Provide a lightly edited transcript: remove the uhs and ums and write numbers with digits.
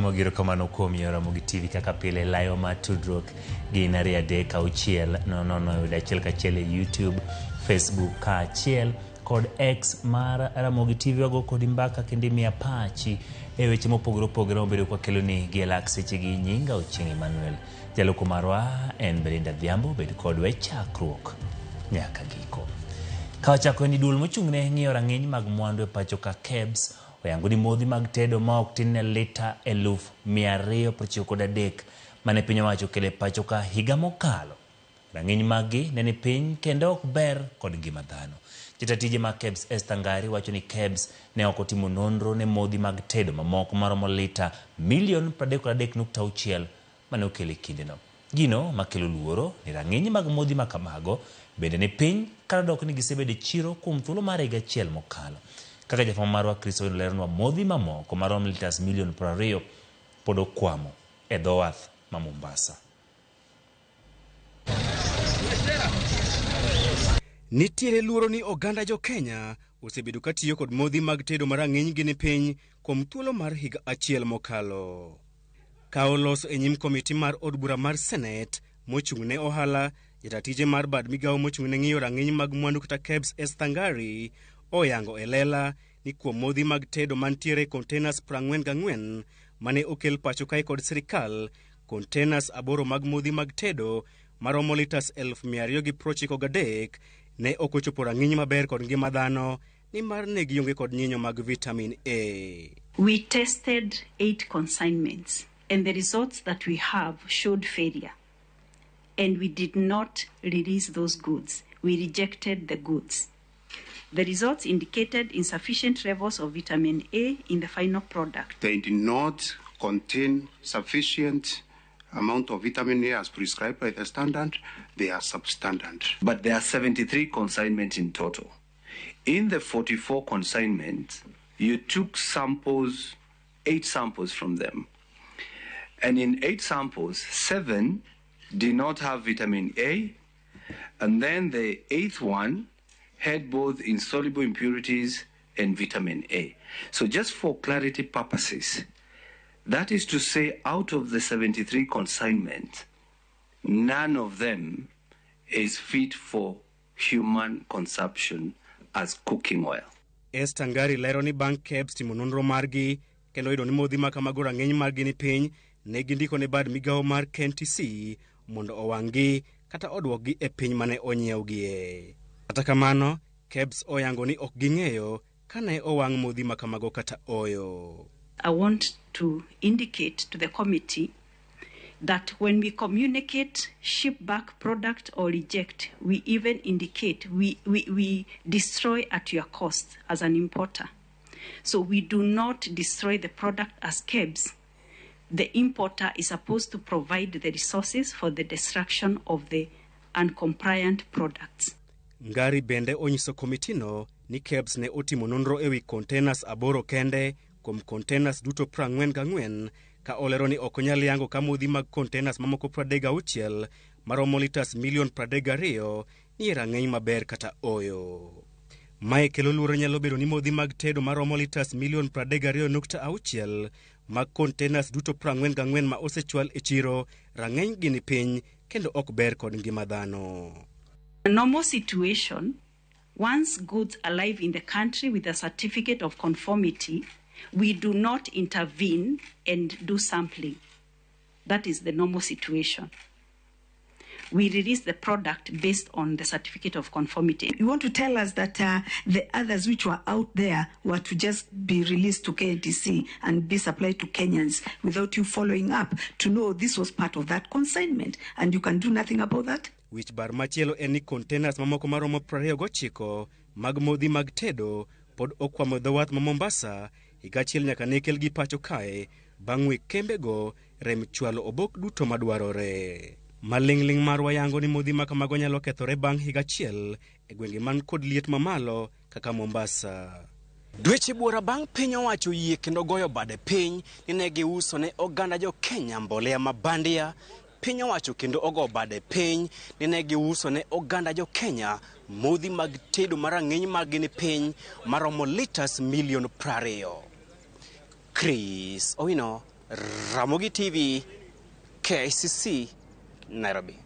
Ramogi rokamano kuom Ramogi TV kaka pile layo ma tudruok gi nari adek auchiel nono yudo achiel kachiel e YouTube, Facebook kaachiel kod X mar Ramogi TV wago kod mbaka kendo miya pachi e weche mopogore opogore mobedo kwa kelo ni gielak seche gi nyinga Ochieng' Emmanuel. Jaloko marwa en Belinda Dhiambo bed kod we chakruok nyaka giko. Kawachako ni duol mochung'ne ng'iyo rang'iny mag mwandu e pachoka KEBS oyangoni modhi mag tedo ma ok tin ne lita 293 mane piny owacho okelo e pachoka higa mokalo. Rang'iny maggi ne ni piny kendo ok ber kod ngima dhano. Jatatije mag KEBS Esther Ngari wacho ni KEBS ne ok otimo nonro ne modhi mag tedo mamoko maromo lita 33.6 mane okelo e kindeno. Gino makelo luoro ni rang'iny mag modhi ma kamago bende ni piny kata dok ni gisebedo chiro kuom thuolo mar higa achiel mokalo. Kaka jafwambo marwa Kristo leronwa modhi mamoko maromo litas 20,000,000 pod okwamo e dho wath ma Mombasa. Nitiere luoro ni oganda jo Kenya osebedo katiyo kod modhi mag tedo marang'iny gi ni piny kuom thuolo mar higa achiel mokalo. Ka oloso e nyim komiti mar od bura mar Senate mochung'ne ohala, jatatije mar bad migawo mochung'ne ng'iyo rang'iny mag mwandu kata KEBS Esther Ngari oyango e lela ni kuom modhi mag tedo mantiere containers 44 mane okel pachoka kod sirikal, containers 8 mag modhi mag tedo maromo litas 293 ne okochopo rang'iny maber kod ngima dhano ni mar ne gionge kod nyinyo mag vitamin A. We tested 8 consignments and the results that we have showed failure. And we did not release those goods. We rejected the goods. The results indicated insufficient levels of vitamin A in the final product. They did not contain sufficient amount of vitamin A as prescribed by the standard. They are substandard. But there are 73 consignments in total. In the 44 consignments, you took samples, 8 samples from them. And in 8 samples, 7 did not have vitamin A, and then the 8th one had both insoluble impurities and vitamin A. So just for clarity purposes, that is to say out of the 73 consignments, none of them is fit for human consumption as cooking oil. Esther Ngari lero ni bank KEBS timo nonro margi kendo yudo ni modhi ma kamago rang'iny margi ni piny ne gindiko ne bad migawo mar KNTC mondo owang'gi kata odwokgi e piny mane onyiewgie. Kata kamano, KEBS oyango ni ok ging'eyo kane owang' modhi ma kamago kata oyo. I want to indicate to the committee that when we communicate ship back product or reject, we even indicate we destroy at your cost as an importer. So we do not destroy the product as KEBS. The importer is supposed to provide the resources for the destruction of the uncompliant products. Ngari bende onyiso komitino ni KEBS ne otimo nonro ewi containers 8 kende kuom containers duto 44 ka olero ni ok onyal yango ka modhi mag containers mamoko 36 maromo litas 32,000,000 ni rang'iny maber kata oyo. Mae kelo luoro nyalo bedo ni modhi mag tedo maromo litas 32,6 mag containers duto 44 ma osechwal e chiro rang'iny gi ni piny kendo ok ber kod ngima dhano. A normal situation, once goods arrive in the country with a certificate of conformity, we do not intervene and do sampling. That is the normal situation. We release the product based on the certificate of conformity. You want to tell us that the others which were out there were to just be released to KNTC and be supplied to Kenyans without you following up to know this was part of that consignment and you can do nothing about that? Wich bar machielo en ni containers mamoko maromo 29 mag modhi mag tedo pod okwamo dho wath ma Mombasa higa achiel nyaka ne kel gi pacho kae bang' wek kembego rem chwalo obok duto madwarore. Maling'ling mar wayango ni modhi ma kamago nyalo kethore bang' higa achiel e gwenge man kod liet mamalo kaka Mombasa. Dweche buora bang' piny owacho yie kendo goyo bade piny ni ne giuso ne oganda jo Kenya mbolea mabandia. Piny owacho kendo ogo bade piny ni ne giuso ne oganda jo Kenya modhi mag tedo marang'iny mag ni piny maromo litas 20,000,000. Chris Owino, Ramogi TV, KCC, Nairobi.